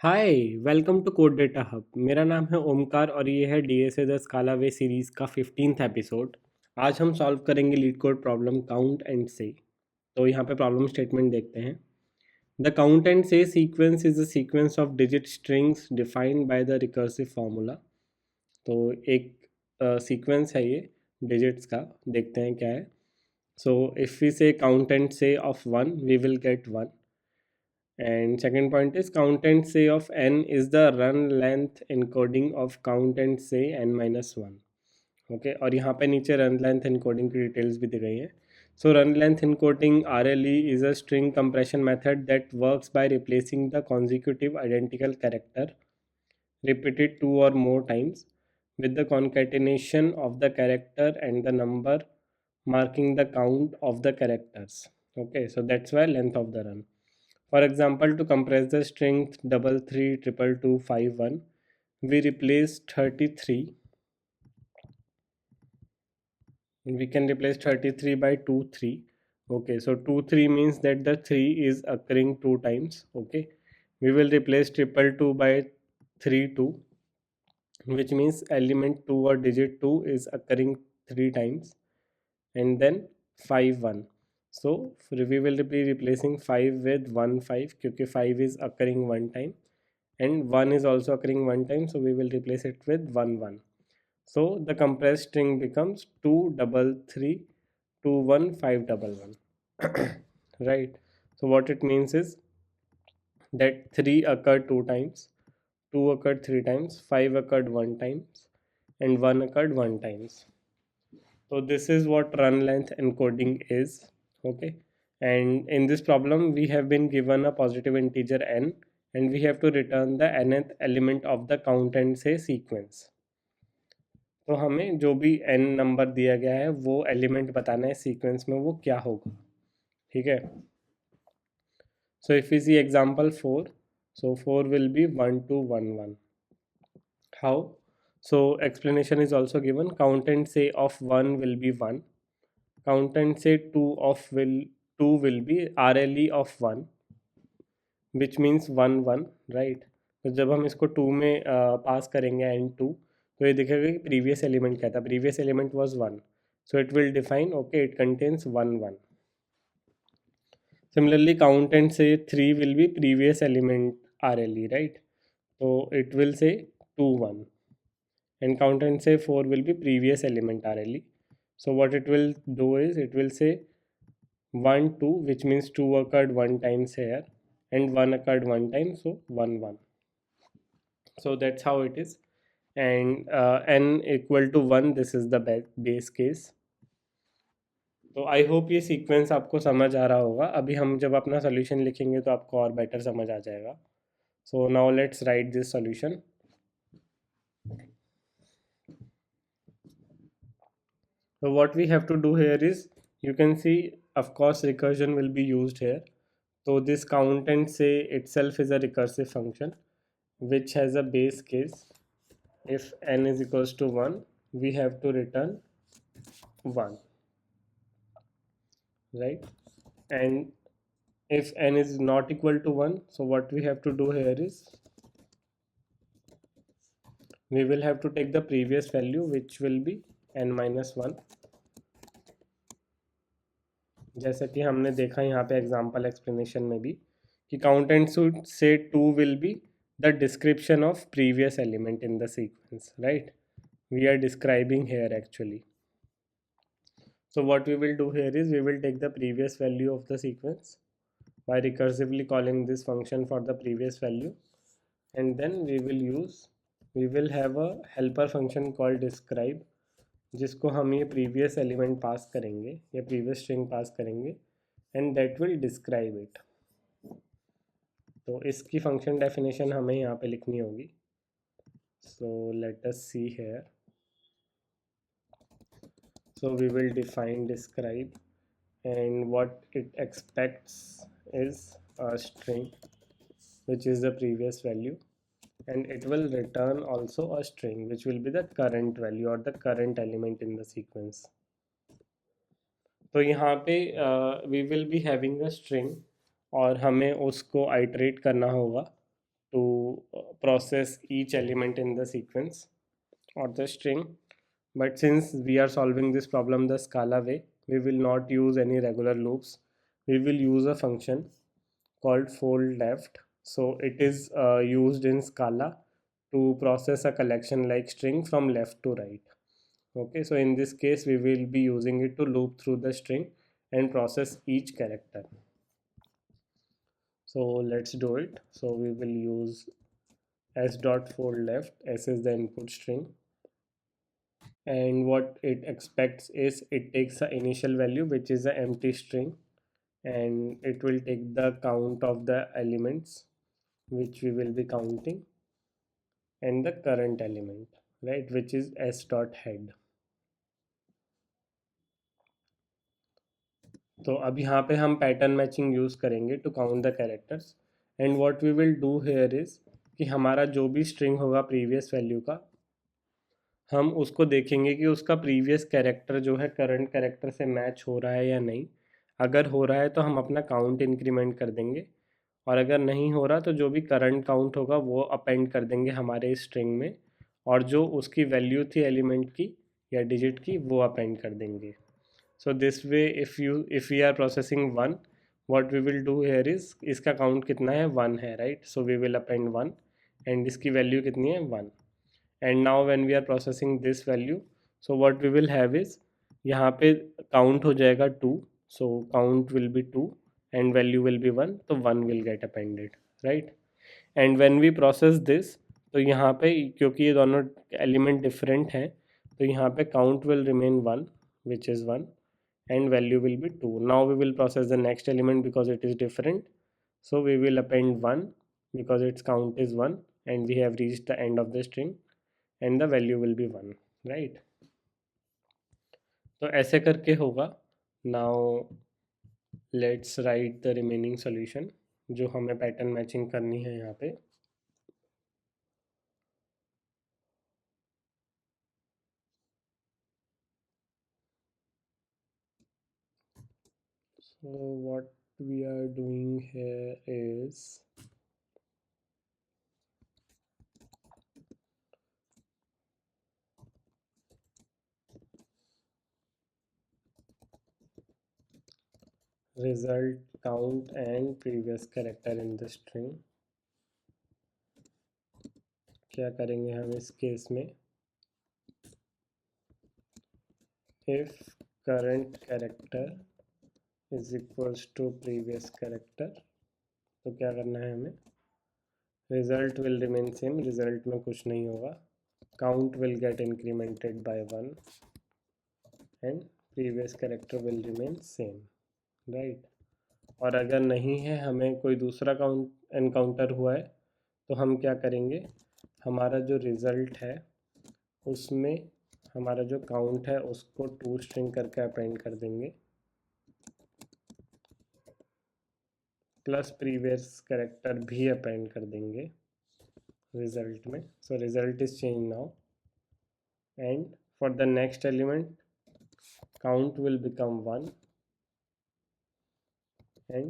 Hi, welcome to code data hub. मेरा नाम है ओमकार और ये है DSA the Scala way series का 15th एपिसोड। आज हम सॉल्व करेंगे LeetCode problem count and say. तो यहाँ पे प्रॉब्लम स्टेटमेंट देखते हैं। The count and say sequence is a sequence of digit strings defined by the recursive formula. तो एक सीक्वेंस है ये डिजिट्स का। देखते हैं क्या है। So if we say count and say of one we will get one. And second point is count and say of n is the run length encoding of count and say n minus one. Okay, और यहाँ पे नीचे run length encoding की details भी दी गई हैं. So run length encoding RLE is a string compression method that works by replacing the consecutive identical character repeated two or more times with the concatenation of the character and the number marking the count of the characters. Okay, so that's why length of the run. For example, to compress the string 332251, we replace 33. We can replace 33 by 23. Okay, so 23 means that the 3 is occurring two times. Okay, we will replace 222 by 32, which means element 2 or digit 2 is occurring three times, and then 5 1. So we will be replacing 5 with 1 5 because 5 is occurring one time and 1 is also occurring one time, so we will replace it with 1 1. So the compressed string becomes 2332151. Right. So what it means is that 3 occurred two times, 2 occurred three times, 5 occurred one times, and 1 occurred one times. So this is what run length encoding is. Okay, and in this problem we have been given a positive integer n and we have to return the nth element of the count and say sequence. तो हमें जो भी n number दिया गया है वो element बताना है सीक्वेंस में वो क्या होगा. ठीक है. So if we see example 4, so 4 will be 1 2 1 1. How? So explanation is also given. Count and say of 1 will be 1. Count and say 2 will be RLE of 1, which means 1 1, right? तो जब हम इसको 2 में पास करेंगे एंड 2, तो ये दिखेगा कि प्रीवियस एलिमेंट क्या था. Previous element was 1, so it will define, okay, it contains 1 1. Similarly, count and say 3 will be previous element RLE, right? So it will say 2 1, and count and say 4 will be previous element RLE. So what it will do is it will say 1 2, which means 2 occurred one times here and 1 occurred one time, so 1 1. So that's how it is. And n equal to 1, this is the base case. तो I hope ये sequence आपको समझ आ रहा होगा. अभी हम जब अपना सोल्यूशन लिखेंगे तो आपको और बेटर समझ आ जाएगा. So now let's write this solution. So what we have to do here is, you can see, of course recursion will be used here. So this count and say itself is a recursive function which has a base case. If n is equals to 1, we have to return 1, right? And if n is not equal to 1, so what we have to do here is we will have to take the previous value, which will be n minus 1. जैसे कि हमने देखा यहाँ पे example explanation में भी कि count and से 2 will be the description of previous element in the sequence, right? We are describing here actually. So what we will do here is we will take the previous value of the sequence by recursively calling this function for the previous value, and then we will have a helper function called describe, जिसको हम ये previous element पास करेंगे या previous string पास करेंगे, and that will describe it. तो इसकी function definition हमें यहाँ पे लिखनी होगी. So let us see here. So we will define describe, and what it expects is a string which is the previous value, and it will return also a string which will be the current value or the current element in the sequence. तो यहाँ पे we will be having a string और हमें उसको iterate करना होगा to process each element in the sequence or the string. But since we are solving this problem the Scala way, we will not use any regular loops. We will use a function called fold left. So it is used in Scala to process a collection like string from left to right. Okay, so in this case we will be using it to loop through the string and process each character. So let's do it. So we will use s dot fold left. S is the input string, and what it expects is it takes the initial value, which is an empty string, and it will take the count of the elements which we will be counting, and the current element, right, which is s dot head. तो अब यहाँ पे हम pattern matching use करेंगे to count the characters, and what we will do here is कि हमारा जो भी स्ट्रिंग होगा प्रीवियस वैल्यू का, हम उसको देखेंगे कि उसका प्रीवियस कैरेक्टर जो है करंट कैरेक्टर से मैच हो रहा है या नहीं. अगर हो रहा है तो हम अपना काउंट इंक्रीमेंट कर देंगे, और अगर नहीं हो रहा तो जो भी करंट काउंट होगा वो अपेंड कर देंगे हमारे स्ट्रिंग में, और जो उसकी वैल्यू थी एलिमेंट की या डिजिट की वो अपेंड कर देंगे. So this way if we are processing one, what we will do here is इसका काउंट कितना है, वन है, right. So we will append one, and इसकी वैल्यू कितनी है, one. And now when we are processing this value, so what we will have is यहाँ पे count हो जाएगा two, so count will be two and value will be 1, तो 1 will get appended, right. and when we process this, तो यहाँ पे क्योंकि ये दोनों एलिमेंट डिफरेंट हैं तो यहाँ पे count will remain 1, which is 1, and value will be 2. Now we will process the next element because it is different, so we will append 1 because its count is 1 and we have reached the end of the string and the value will be 1, right. तो ऐसे करके होगा. Now let's write the remaining solution जो हमें pattern matching करनी है यहाँ पे. So what we are doing here is result count and previous character in the string. क्या करेंगे हम इस केस में, if current character is equals to previous character, तो क्या करना है हमें, result will remain same, result में कुछ नहीं होगा, count will get incremented by 1 and previous character will remain same, right. और अगर नहीं है, हमें कोई दूसरा काउंट एनकाउंटर हुआ है, तो हम क्या करेंगे, हमारा जो रिज़ल्ट है उसमें हमारा जो काउंट है उसको टू स्ट्रिंग करके अपेंड कर देंगे प्लस प्रीवियस कैरेक्टर भी अपेंड कर देंगे रिज़ल्ट में. So result is change now, and for the next element count will become 1 and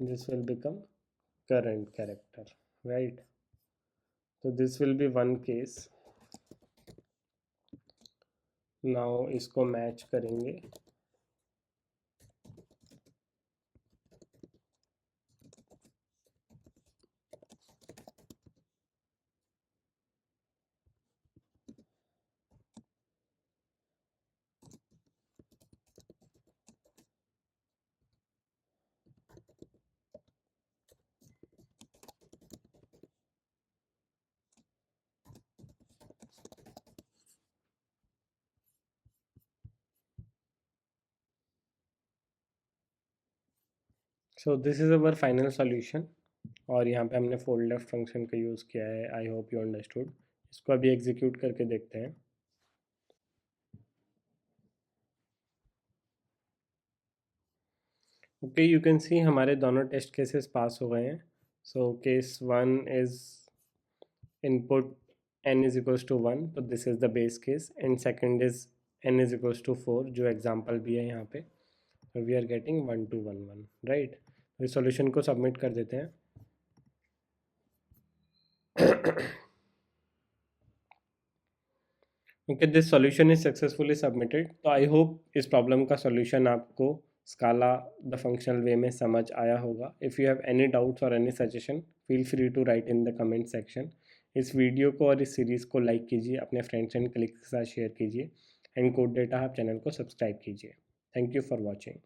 this will become current character, right. So this will be one case. now इसको match करेंगे, so this is our final solution. और यहाँ पे हमने fold left function का use किया है. I hope you understood. इसको अभी एग्जीक्यूट करके देखते हैं. ओके, यू कैन सी हमारे दोनों टेस्ट केसेस पास हो गए हैं. So case 1 is input n is equals to 1, तो this is the base case, and second is n is equals to 4 जो एग्जाम्पल भी है यहाँ पे. We are getting 1 2 1 1, right. इस सॉल्यूशन को सबमिट कर देते हैं. Okay, this solution is successfully submitted. तो आई होप इस प्रॉब्लम का सॉल्यूशन आपको स्काला द फंक्शनल वे में समझ आया होगा। If you have any doubts और any suggestion, feel free to write in the comment section. इस वीडियो को और इस सीरीज़ को लाइक कीजिए, अपने फ्रेंड्स एंड कलीग्स के साथ शेयर कीजिए, and code data hub channel को सब्सक्राइब कीजिए। Thank you for watching.